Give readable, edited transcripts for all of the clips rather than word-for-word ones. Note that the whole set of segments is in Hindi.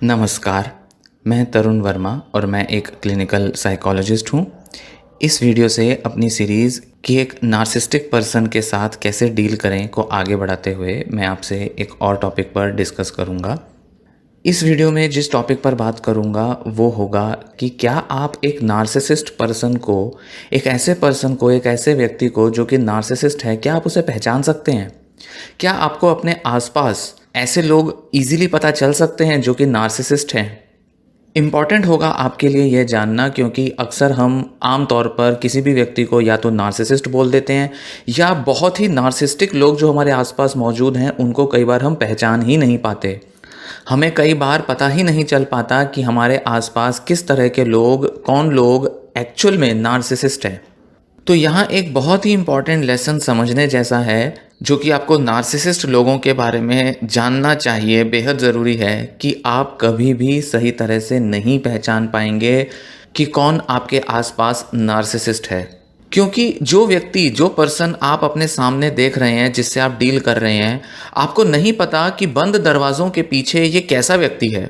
नमस्कार, मैं तरुण वर्मा और मैं एक क्लिनिकल साइकोलॉजिस्ट हूँ। इस वीडियो से अपनी सीरीज़ कि एक नार्सिसिस्टिक पर्सन के साथ कैसे डील करें को आगे बढ़ाते हुए मैं आपसे एक और टॉपिक पर डिस्कस करूँगा। इस वीडियो में जिस टॉपिक पर बात करूँगा वो होगा कि क्या आप एक नार्सिसिस्ट पर्सन को, एक ऐसे व्यक्ति को जो कि नार्सिसिस्ट है, क्या आप उसे पहचान सकते हैं? क्या आपको अपने आसपास ऐसे लोग इजीली पता चल सकते हैं जो कि नार्सिसिस्ट हैं? इम्पॉर्टेंट होगा आपके लिए यह जानना, क्योंकि अक्सर हम आम तौर पर किसी भी व्यक्ति को या तो नार्सिसिस्ट बोल देते हैं या बहुत ही नार्सिसिस्टिक लोग जो हमारे आसपास मौजूद हैं उनको कई बार हम पहचान ही नहीं पाते। हमें कई बार पता ही नहीं चल पाता कि हमारे आसपास किस तरह के लोग, कौन लोग एक्चुअल में नार्सिसिस्ट हैं। तो यहाँ एक बहुत ही इम्पॉर्टेंट लेसन समझने जैसा है जो कि आपको नार्सिसिस्ट लोगों के बारे में जानना चाहिए। बेहद ज़रूरी है कि आप कभी भी सही तरह से नहीं पहचान पाएंगे कि कौन आपके आसपास नार्सिसिस्ट है, क्योंकि जो व्यक्ति, जो पर्सन आप अपने सामने देख रहे हैं, जिससे आप डील कर रहे हैं, आपको नहीं पता कि बंद दरवाज़ों के पीछे ये कैसा व्यक्ति है।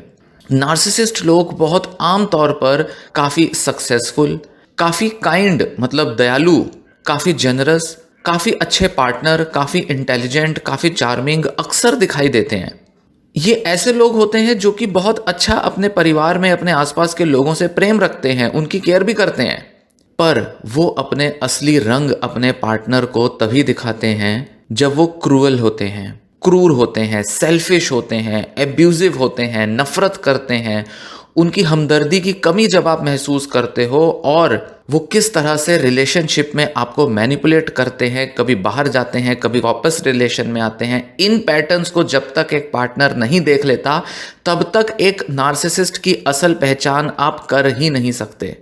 नार्सिसिस्ट लोग बहुत आम तौर पर काफ़ी सक्सेसफुल, काफ़ी काइंड मतलब दयालु, काफ़ी जनरस, काफ़ी अच्छे पार्टनर, काफ़ी इंटेलिजेंट, काफ़ी चार्मिंग अक्सर दिखाई देते हैं। ये ऐसे लोग होते हैं जो कि बहुत अच्छा अपने परिवार में, अपने आसपास के लोगों से प्रेम रखते हैं, उनकी केयर भी करते हैं, पर वो अपने असली रंग अपने पार्टनर को तभी दिखाते हैं जब वो क्रूअल होते हैं, क्रूर होते हैं, सेल्फिश होते हैं, एब्यूजिव होते हैं, नफरत करते हैं। उनकी हमदर्दी की कमी जब आप महसूस करते हो और वो किस तरह से रिलेशनशिप में आपको मैनिपुलेट करते हैं, कभी बाहर जाते हैं, कभी वापस रिलेशन में आते हैं, इन पैटर्न्स को जब तक एक पार्टनर नहीं देख लेता तब तक एक नार्सिसिस्ट की असल पहचान आप कर ही नहीं सकते।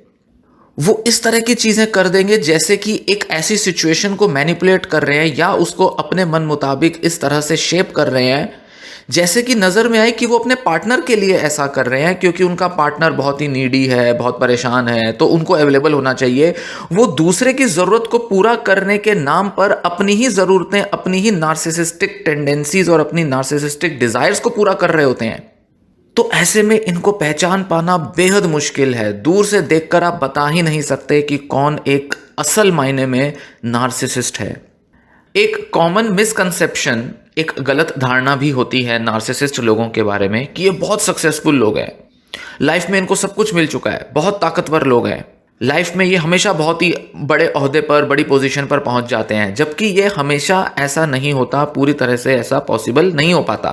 वो इस तरह की चीजें कर देंगे जैसे कि एक ऐसी सिचुएशन को मैनिपुलेट कर रहे हैं या उसको अपने मन मुताबिक इस तरह से शेप कर रहे हैं जैसे कि नज़र में आए कि वो अपने पार्टनर के लिए ऐसा कर रहे हैं, क्योंकि उनका पार्टनर बहुत ही नीडी है, बहुत परेशान है, तो उनको अवेलेबल होना चाहिए। वो दूसरे की ज़रूरत को पूरा करने के नाम पर अपनी ही ज़रूरतें, अपनी ही नार्सिसिस्टिक टेंडेंसीज और अपनी नार्सिसिस्टिक डिज़ायर्स को पूरा कर रहे होते हैं। तो ऐसे में इनको पहचान पाना बेहद मुश्किल है। दूर से देखकर आप बता ही नहीं सकते कि कौन एक असल मायने में नार्सिसिस्ट है। एक कॉमन मिसकंसेप्शन, एक गलत धारणा भी होती है नार्सिसिस्ट लोगों के बारे में कि ये बहुत सक्सेसफुल लोग हैं, लाइफ में इनको सब कुछ मिल चुका है, बहुत ताकतवर लोग हैं, लाइफ में ये हमेशा बहुत ही बड़े ओहदे पर, बड़ी पोजीशन पर पहुंच जाते हैं, जबकि ये हमेशा ऐसा नहीं होता, पूरी तरह से ऐसा पॉसिबल नहीं हो पाता।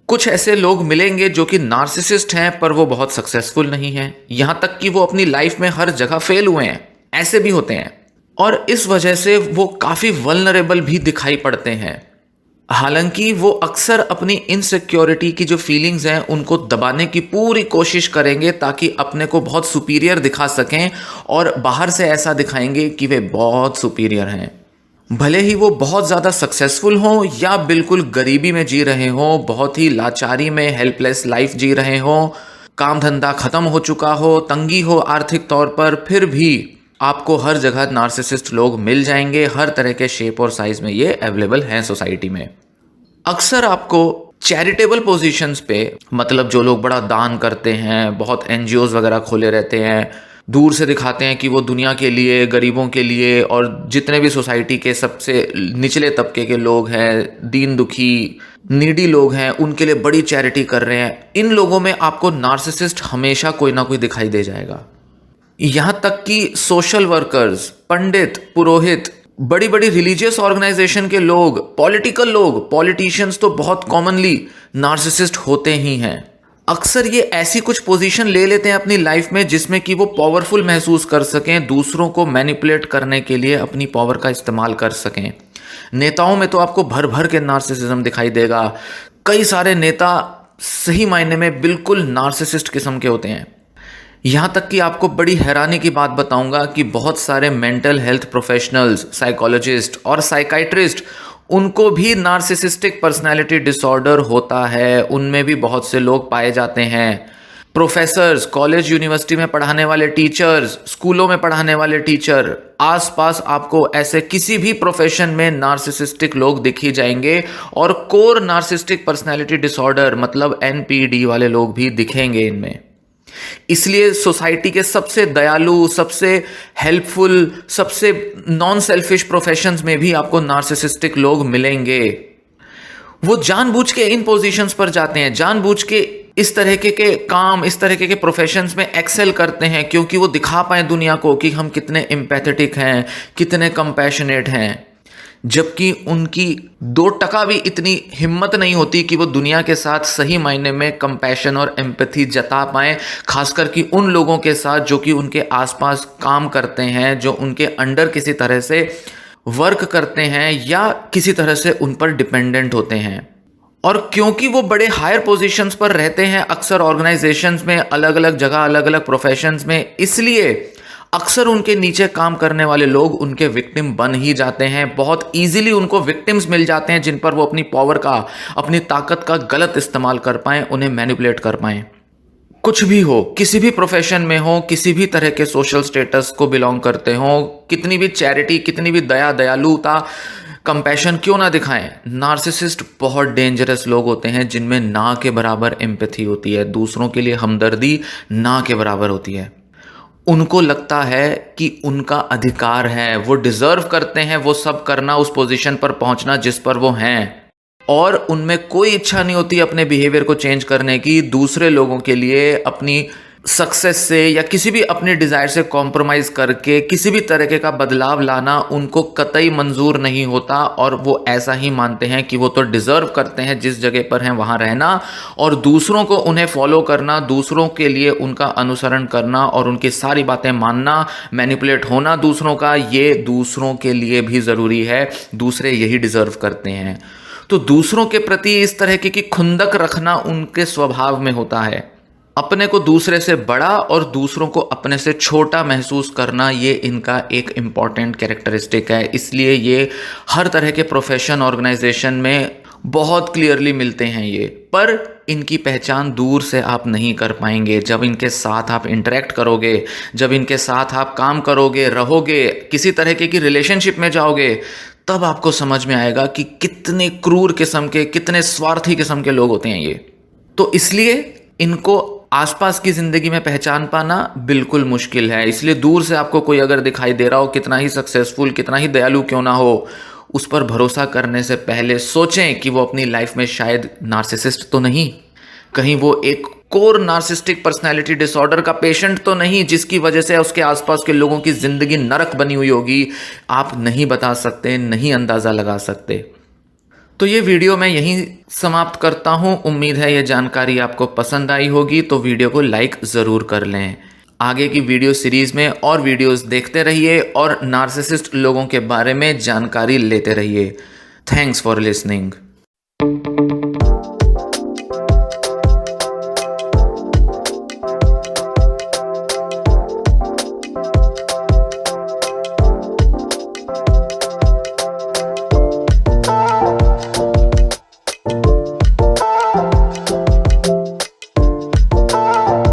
कुछ ऐसे लोग मिलेंगे जो कि नार्सिसिस्ट हैं पर वो बहुत सक्सेसफुल नहीं हैं, यहां तक कि वो अपनी लाइफ में हर जगह फेल हुए हैं, ऐसे भी होते हैं, और इस वजह से वो काफ़ी वल्नरेबल भी दिखाई पड़ते हैं। हालांकि वो अक्सर अपनी इनसिक्योरिटी की जो फीलिंग्स हैं उनको दबाने की पूरी कोशिश करेंगे ताकि अपने को बहुत सुपीरियर दिखा सकें, और बाहर से ऐसा दिखाएंगे कि वे बहुत सुपीरियर हैं। भले ही वो बहुत ज़्यादा सक्सेसफुल हों या बिल्कुल गरीबी में जी रहे हों, बहुत ही लाचारी में हेल्पलेस लाइफ जी रहे हों, काम धंधा ख़त्म हो चुका हो, तंगी हो आर्थिक तौर पर, फिर भी आपको हर जगह नार्सिसिस्ट लोग मिल जाएंगे। हर तरह के शेप और साइज में ये अवेलेबल हैं सोसाइटी में। अक्सर आपको चैरिटेबल पोजीशंस पे, मतलब जो लोग बड़ा दान करते हैं, बहुत एनजीओज वगैरह खोले रहते हैं, दूर से दिखाते हैं कि वो दुनिया के लिए, गरीबों के लिए और जितने भी सोसाइटी के सबसे निचले तबके के लोग हैं, दीन दुखी नीडी लोग हैं, उनके लिए बड़ी चैरिटी कर रहे हैं, इन लोगों में आपको नार्सिसिस्ट हमेशा कोई ना कोई दिखाई दे जाएगा। यहाँ तक कि सोशल वर्कर्स, पंडित, पुरोहित, बड़ी बड़ी रिलीजियस ऑर्गेनाइजेशन के लोग, पॉलिटिकल लोग, पॉलिटिशियंस तो बहुत कॉमनली नार्सिसिस्ट होते ही हैं। अक्सर ये ऐसी कुछ पोजीशन ले लेते हैं अपनी लाइफ में जिसमें कि वो पावरफुल महसूस कर सकें, दूसरों को मैनिपुलेट करने के लिए अपनी पावर का इस्तेमाल कर सकें। नेताओं में तो आपको भर भर के नार्सिसिज्म दिखाई देगा। कई सारे नेता सही मायने में बिल्कुल नार्सिसिस्ट किस्म के होते हैं। यहाँ तक कि आपको बड़ी हैरानी की बात बताऊंगा कि बहुत सारे मेंटल हेल्थ प्रोफेशनल्स, साइकोलॉजिस्ट और साइकाइट्रिस्ट, उनको भी नार्सिसिस्टिक पर्सनालिटी डिसऑर्डर होता है। उनमें भी बहुत से लोग पाए जाते हैं प्रोफेसर्स, कॉलेज यूनिवर्सिटी में पढ़ाने वाले टीचर्स, स्कूलों में पढ़ाने वाले टीचर, आसपास आपको ऐसे किसी भी प्रोफेशन में नार्सिसिस्टिक लोग दिख ही जाएंगे और कोर नार्सिस्टिक पर्सनैलिटी डिसऑर्डर मतलब एनपीडी वाले लोग भी दिखेंगे इनमें। इसलिए सोसाइटी के सबसे दयालु, सबसे हेल्पफुल, सबसे नॉन सेल्फिश प्रोफेशंस में भी आपको नार्सिसिस्टिक लोग मिलेंगे। वो जानबूझ के इन पोजीशंस पर जाते हैं, जानबूझ के इस तरह के काम, इस तरह के प्रोफेशंस में एक्सेल करते हैं क्योंकि वो दिखा पाए दुनिया को कि हम कितने एम्पैथेटिक हैं, कितने कंपैशनेट हैं। जबकि उनकी 2% भी इतनी हिम्मत नहीं होती कि वो दुनिया के साथ सही मायने में कंपैशन और एम्पैथी जता पाएं, खासकर कि उन लोगों के साथ जो कि उनके आसपास काम करते हैं, जो उनके अंडर किसी तरह से वर्क करते हैं या किसी तरह से उन पर डिपेंडेंट होते हैं। और क्योंकि वो बड़े हायर पोजीशंस पर रहते हैं अक्सर ऑर्गेनाइजेशंस में, अलग अलग जगह, अलग अलग प्रोफेशंस में, इसलिए अक्सर उनके नीचे काम करने वाले लोग उनके विक्टिम बन ही जाते हैं। बहुत इजीली उनको विक्टिम्स मिल जाते हैं जिन पर वो अपनी पावर का, अपनी ताकत का गलत इस्तेमाल कर पाएं, उन्हें मैनिपुलेट कर पाएं। कुछ भी हो, किसी भी प्रोफेशन में हो, किसी भी तरह के सोशल स्टेटस को बिलोंग करते हो, कितनी भी चैरिटी, कितनी भी दयालुता, कंपैशन क्यों ना दिखाएं, नार्सिसिस्ट बहुत डेंजरस लोग होते हैं जिनमें ना के बराबर एम्पैथी होती है, दूसरों के लिए हमदर्दी ना के बराबर होती है। उनको लगता है कि उनका अधिकार है, वो डिजर्व करते हैं वो सब करना, उस पोजीशन पर पहुंचना जिस पर वो हैं, और उनमें कोई इच्छा नहीं होती अपने बिहेवियर को चेंज करने की, दूसरे लोगों के लिए अपनी सक्सेस से या किसी भी अपने डिज़ायर से कॉम्प्रोमाइज़ करके किसी भी तरीके का बदलाव लाना उनको कतई मंजूर नहीं होता। और वो ऐसा ही मानते हैं कि वो तो डिज़र्व करते हैं जिस जगह पर हैं वहाँ रहना, और दूसरों को उन्हें फॉलो करना, दूसरों के लिए उनका अनुसरण करना और उनकी सारी बातें मानना, मैनिपुलेट होना दूसरों का, ये दूसरों के लिए भी ज़रूरी है, दूसरे यही डिज़र्व करते हैं। तो दूसरों के प्रति इस तरह की खुंदक रखना उनके स्वभाव में होता है। अपने को दूसरे से बड़ा और दूसरों को अपने से छोटा महसूस करना, ये इनका एक इम्पॉर्टेंट कैरेक्टरिस्टिक है। इसलिए ये हर तरह के प्रोफेशन, ऑर्गेनाइजेशन में बहुत क्लियरली मिलते हैं ये, पर इनकी पहचान दूर से आप नहीं कर पाएंगे। जब इनके साथ आप इंटरेक्ट करोगे, जब इनके साथ आप काम करोगे, रहोगे, किसी तरह की रिलेशनशिप में जाओगे, तब आपको समझ में आएगा कि कितने क्रूर किस्म के, कितने स्वार्थी किस्म के लोग होते हैं ये। तो इसलिए इनको आसपास की जिंदगी में पहचान पाना बिल्कुल मुश्किल है। इसलिए दूर से आपको कोई अगर दिखाई दे रहा हो, कितना ही सक्सेसफुल, कितना ही दयालु क्यों ना हो, उस पर भरोसा करने से पहले सोचें कि वो अपनी लाइफ में शायद नार्सिसिस्ट तो नहीं, कहीं वो एक कोर नार्सिस्टिक पर्सनैलिटी डिसऑर्डर का पेशेंट तो नहीं, जिसकी वजह से उसके आसपास के लोगों की जिंदगी नरक बनी हुई होगी। आप नहीं बता सकते, नहीं अंदाज़ा लगा सकते। तो ये वीडियो मैं यहीं समाप्त करता हूँ। उम्मीद है ये जानकारी आपको पसंद आई होगी, तो वीडियो को लाइक ज़रूर कर लें। आगे की वीडियो सीरीज़ में और वीडियोस देखते रहिए और नार्सिसिस्ट लोगों के बारे में जानकारी लेते रहिए। Thanks for listening.